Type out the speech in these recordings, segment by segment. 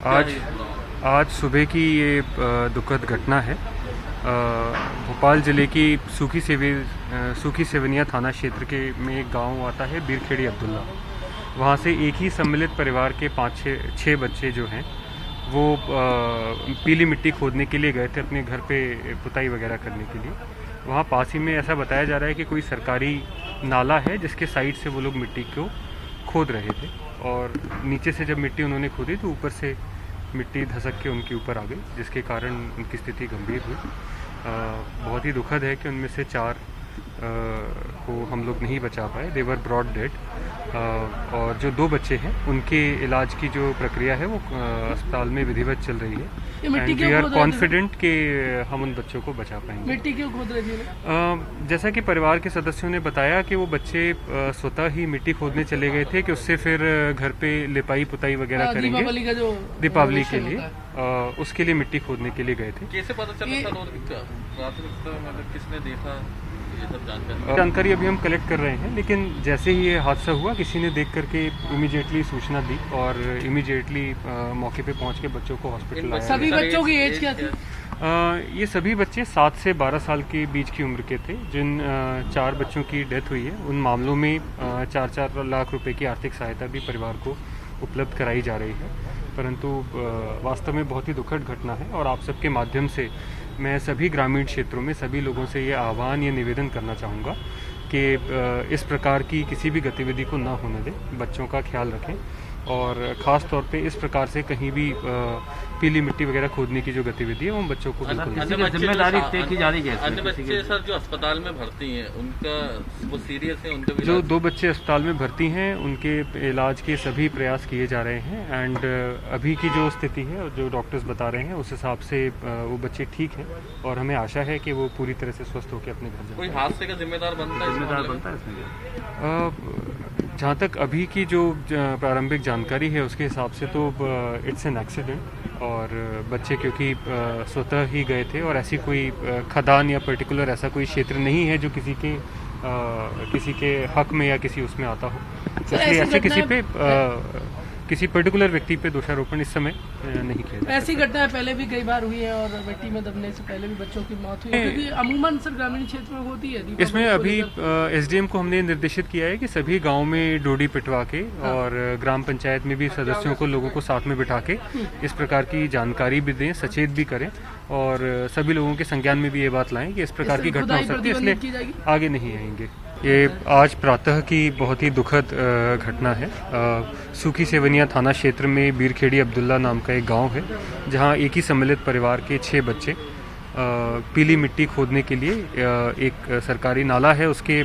आज सुबह की ये दुखद घटना है। भोपाल ज़िले की सूखी सेवनिया थाना क्षेत्र के में एक गांव आता है बीरखेड़ी अब्दुल्ला। वहां से एक ही सम्मिलित परिवार के 5-6 बच्चे जो हैं वो पीली मिट्टी खोदने के लिए गए थे अपने घर पे पुताई वगैरह करने के लिए। वहाँ पास ही में ऐसा बताया जा रहा है कि कोई सरकारी नाला है जिसके साइड से वो लोग मिट्टी को खोद रहे थे और नीचे से जब मिट्टी उन्होंने खोदी तो ऊपर से मिट्टी धसक के उनके ऊपर आ गई, जिसके कारण उनकी स्थिति गंभीर हुई। बहुत ही दुखद है कि उनमें से 4 को हम लोग नहीं बचा पाए, दे वर ब्रॉट डेड। और जो 2 बच्चे हैं उनके इलाज की जो प्रक्रिया है वो अस्पताल में विधिवत चल रही है एंड वी आर कॉन्फिडेंट कि हम उन बच्चों को बचा पाएंगे। मिट्टी क्यों खोद रहे थे? जैसा कि परिवार के सदस्यों ने बताया कि वो बच्चे स्वतः ही मिट्टी खोदने चले गए थे कि उससे फिर घर पे लिपाई पुताई वगैरह करेंगे दीपावली के लिए, उसके लिए मिट्टी खोदने के लिए गए थे। कैसे पता चला मतलब किसने देखा? ये सब जानकारी अभी हम कलेक्ट कर रहे हैं, लेकिन जैसे ही ये हादसा हुआ किसी ने देख करके इमीडिएटली सूचना दी और इमीडिएटली मौके पे पहुंच के बच्चों को हॉस्पिटल लाया। सभी बच्चों की एज क्या थी? ये सभी बच्चे 7 से 12 साल के बीच की उम्र के थे। जिन 4 बच्चों की डेथ हुई है उन मामलों में 4-4 लाख रुपए की आर्थिक सहायता भी परिवार को उपलब्ध कराई जा रही है, परंतु वास्तव में बहुत ही दुखद घटना है। और आप सबके माध्यम से मैं सभी ग्रामीण क्षेत्रों में सभी लोगों से ये आह्वान या निवेदन करना चाहूँगा कि इस प्रकार की किसी भी गतिविधि को ना होने दें, बच्चों का ख्याल रखें और ख़ास तौर पे इस प्रकार से कहीं भी पीली मिट्टी वगैरह खोदने की जो गतिविधि है वो बच्चों को जिम्मेदारी तय की जा रही है। अन्य बच्चे सर जो अस्पताल में भर्ती हैं उनका वो सीरियस है, उनका जो 2 बच्चे अस्पताल में भर्ती हैं उनके इलाज के सभी प्रयास किए जा रहे हैं एंड अभी की जो स्थिति है और जो डॉक्टर्स बता रहे हैं उस हिसाब से वो बच्चे ठीक हैं और हमें आशा है कि वो पूरी तरह से स्वस्थ होकर अपने घर जाएं। कोई हादसे का जिम्मेदार बनता है? जहाँ तक अभी की जो प्रारंभिक जानकारी है उसके हिसाब से तो इट्स एन एक्सीडेंट और बच्चे क्योंकि स्वतः ही गए थे और ऐसी कोई खदान या पर्टिकुलर ऐसा कोई क्षेत्र नहीं है जो किसी के हक में या किसी उसमें आता हो, इसलिए ऐसे किसी पर्टिकुलर व्यक्ति पे दोषारोपण इस समय नहीं किया जाता। ऐसी घटनाएं पहले भी कई बार हुई है और मिट्टी में दबने से पहले भी बच्चों की मौत हुई है, क्योंकि अमूमन सर ग्रामीण क्षेत्र में होती है। इसमें अभी एसडीएम को हमने निर्देशित किया है कि सभी गांव में डोडी पिटवा के और ग्राम पंचायत में भी सदस्यों को लोगों को साथ में बिठा के इस प्रकार की जानकारी भी दें, सचेत भी करें और सभी लोगों के संज्ञान में भी ये बात लाएं कि इस प्रकार की घटना हो सकती है, इसलिए आगे नहीं आएंगे। ये आज प्रातः की बहुत ही दुखद घटना है। सूखी सेवनिया थाना क्षेत्र में बीरखेड़ी अब्दुल्ला नाम का एक गांव है जहां एक ही सम्मिलित परिवार के 6 बच्चे पीली मिट्टी खोदने के लिए एक सरकारी नाला है उसके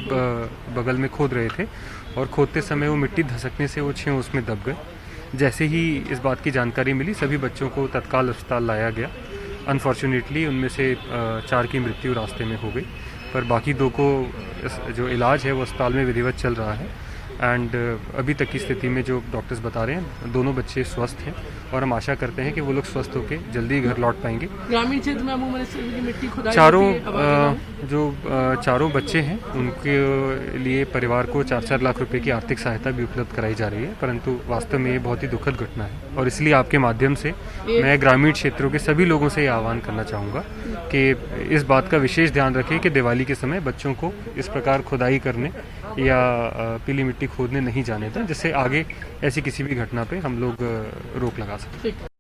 बगल में खोद रहे थे और खोदते समय वो मिट्टी धसकने से वो 6 उसमें दब गए। जैसे ही इस बात की जानकारी मिली सभी बच्चों को तत्काल अस्पताल लाया गया। अनफॉर्चुनेटली उनमें से 4 की मृत्यु रास्ते में हो गई, पर बाकी 2 को जो इलाज है वो अस्पताल में विधिवत चल रहा है एंड अभी तक की स्थिति में जो डॉक्टर्स बता रहे हैं दोनों बच्चे स्वस्थ हैं और हम आशा करते हैं कि वो लोग स्वस्थ होकर जल्दी घर लौट पाएंगे। ग्रामीण क्षेत्र में अमूमन मिट्टी खुदाई चारों बच्चे हैं उनके लिए परिवार को 4-4 लाख रुपए की आर्थिक सहायता भी उपलब्ध कराई जा रही है, परंतु वास्तव में ये बहुत ही दुखद घटना है और इसलिए आपके माध्यम से मैं ग्रामीण क्षेत्रों के सभी लोगों से ये आह्वान करना चाहूँगा कि इस बात का विशेष ध्यान रखें कि दिवाली के समय बच्चों को इस प्रकार खुदाई करने या पीली मिट्टी खोदने नहीं जाने दें, जिससे आगे ऐसी किसी भी घटना पे हम लोग रोक लगा सकते हैं।